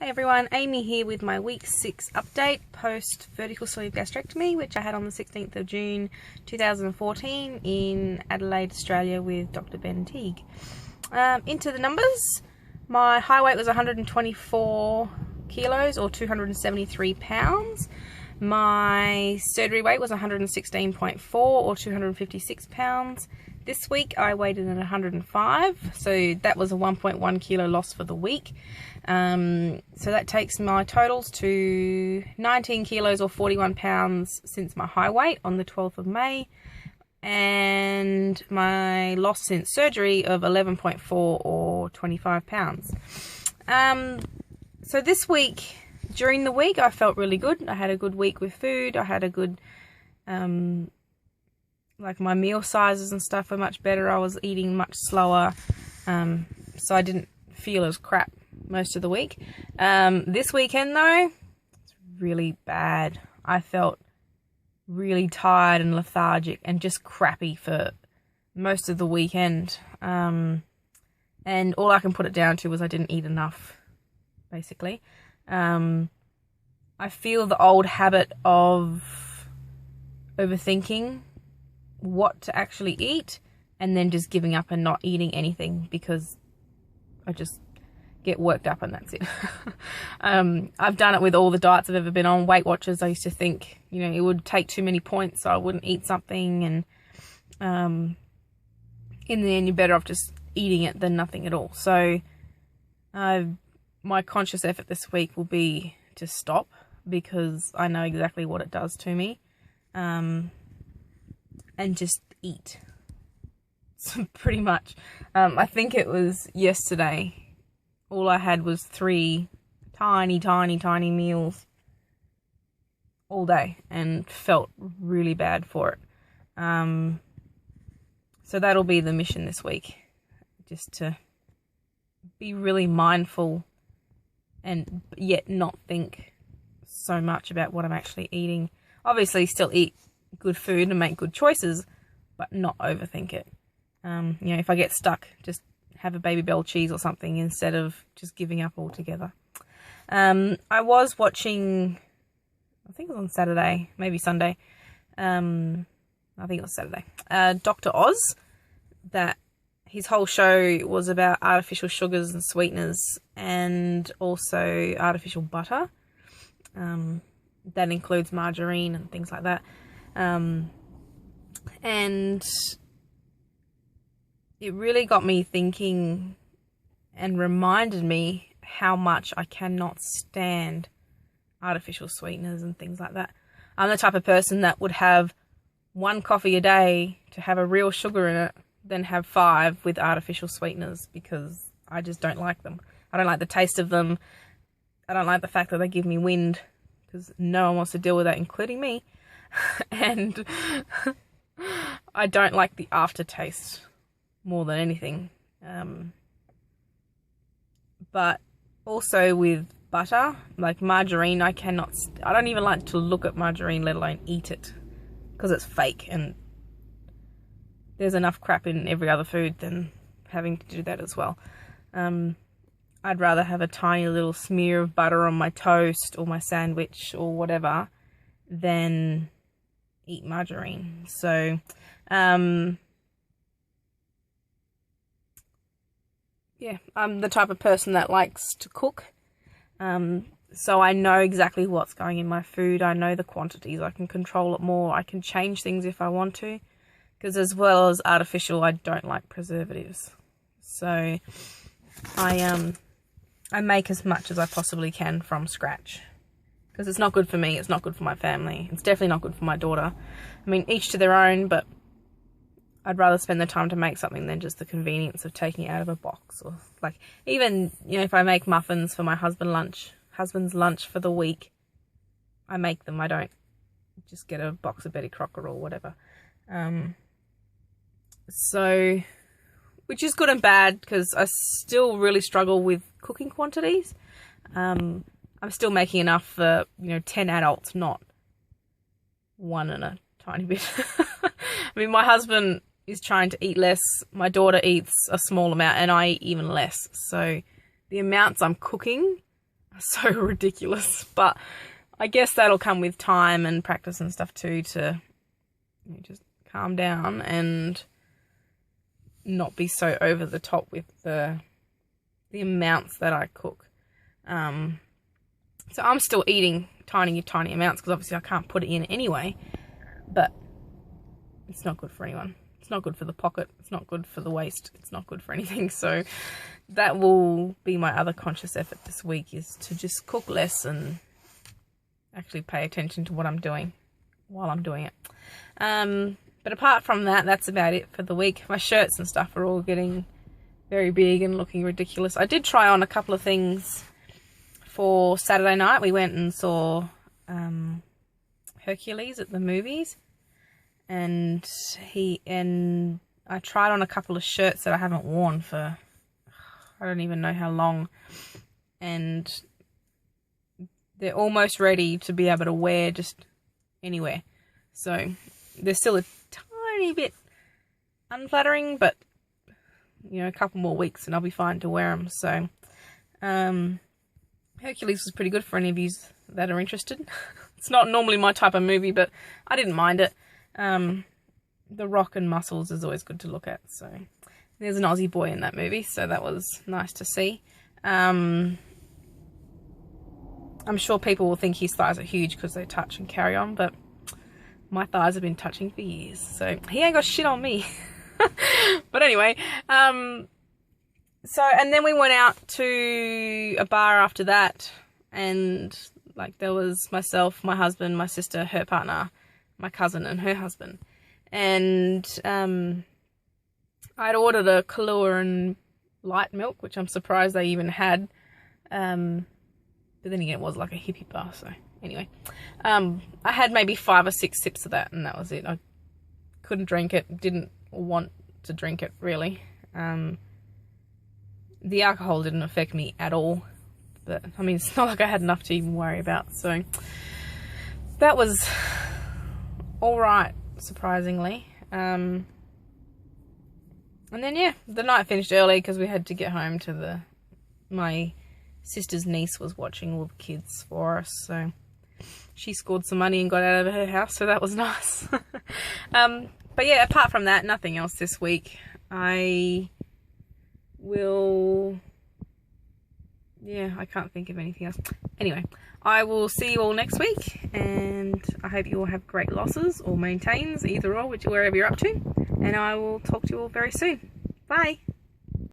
Hi everyone, Amy here with my week 6 update post vertical sleeve gastrectomy, which I had on the 16th of June 2014 in Adelaide, Australia with Dr Ben Teague. Into the numbers, my high weight was 124 kilos or 273 pounds. My surgery weight was 116.4 or 256 pounds. This week I weighed in at 105, so that was a 1.1 kilo loss for the week. So that takes my totals to 19 kilos or 41 pounds since my high weight on the 12th of May, and my loss since surgery of 11.4 or 25 pounds. So this week, during the week, I felt really good. I had a good week with food. I had a good, like my meal sizes and stuff were much better. I was eating much slower, so I didn't feel as crap most of the week. This weekend though, it's really bad. I felt really tired and lethargic and just crappy for most of the weekend. And all I can put it down to was I didn't eat enough, basically. I feel the old habit of overthinking what to actually eat and then just giving up and not eating anything because I just get worked up and that's it. I've done it with all the diets I've ever been on. Weight Watchers, I used to think, it would take too many points so I wouldn't eat something, and in the end you're better off just eating it than nothing at all. So my conscious effort this week will be to stop because I know exactly what it does to me, and just eat. So pretty much, I think it was yesterday, all I had was 3 tiny meals all day and felt really bad for it. So that'll be the mission this week, just to be really mindful and yet not think so much about what I'm actually eating. Obviously still eat good food and make good choices, but not overthink it. If I get stuck, just have a Baby Bell cheese or something instead of just giving up altogether. I was watching, I think it was on Saturday, maybe Sunday. I think it was Saturday. Dr. Oz, that his whole show was about artificial sugars and sweeteners and also artificial butter. That includes margarine and things like that. And it really got me thinking and reminded me how much I cannot stand artificial sweeteners and things like that. I'm the type of person that would have 1 coffee a day to have a real sugar in it, then have 5 with artificial sweeteners because I just don't like them. I don't like the taste of them. I don't like the fact that they give me wind because no one wants to deal with that, including me. And I don't like the aftertaste more than anything. But also with butter, like margarine, I don't even like to look at margarine, let alone eat it, because it's fake and there's enough crap in every other food than having to do that as well. I'd rather have a tiny little smear of butter on my toast or my sandwich or whatever than eat margarine. So yeah, I'm the type of person that likes to cook. So I know exactly what's going in my food. I know the quantities. I can control it more. I can change things if I want to. Because as well as artificial, I don't like preservatives. So I make as much as I possibly can from scratch. Because it's not good for me. It's not good for my family. It's definitely not good for my daughter. I mean, each to their own, but I'd rather spend the time to make something than just the convenience of taking it out of a box. Or like, even, if I make muffins for my husband's lunch for the week, I make them. I don't just get a box of Betty Crocker or whatever. So, which is good and bad because I still really struggle with cooking quantities. I'm still making enough for, 10 adults, not 1 and a tiny bit. I mean, my husband is trying to eat less. My daughter eats a small amount and I eat even less. So the amounts I'm cooking so ridiculous. But I guess that'll come with time and practice and stuff too, to just calm down and not be so over the top with the amounts that I cook. So I'm still eating tiny amounts because obviously I can't put it in anyway, but it's not good for anyone. It's not good for the pocket. It's not good for the waist. It's not good for anything. So that will be my other conscious effort this week, is to just cook less and actually pay attention to what I'm doing while I'm doing it. But apart from that, that's about it for the week. My shirts and stuff are all getting very big and looking ridiculous. I did try on a couple of things for Saturday night. We went and saw Hercules at the movies, and I tried on a couple of shirts that I haven't worn for I don't even know how long, and they're almost ready to be able to wear just anywhere. So they're still a tiny bit unflattering, but you know, a couple more weeks and I'll be fine to wear them. So Hercules was pretty good for any of you that are interested. It's not normally my type of movie, but I didn't mind it. The rock and muscles is always good to look at. So there's an Aussie boy in that movie, so that was nice to see. I'm sure people will think his thighs are huge because they touch and carry on, but my thighs have been touching for years, so he ain't got shit on me. But anyway, and then we went out to a bar after that, and like there was myself, my husband, my sister, her partner, my cousin and her husband, and I'd ordered a Kahlua and light milk, which I'm surprised they even had, but then again it was like a hippie bar, so anyway, I had maybe 5 or 6 sips of that, and that was it. I couldn't drink it, didn't want to drink it really. The alcohol didn't affect me at all, but I mean, it's not like I had enough to even worry about, so that was alright, surprisingly. And then yeah, the night finished early because we had to get home to my sister's niece was watching all the kids for us, so she scored some money and got out of her house, so that was nice. But yeah, apart from that, nothing else this week. I can't think of anything else. Anyway, I will see you all next week, and I hope you all have great losses or maintains, either or, wherever you're up to, and I will talk to you all very soon. Bye!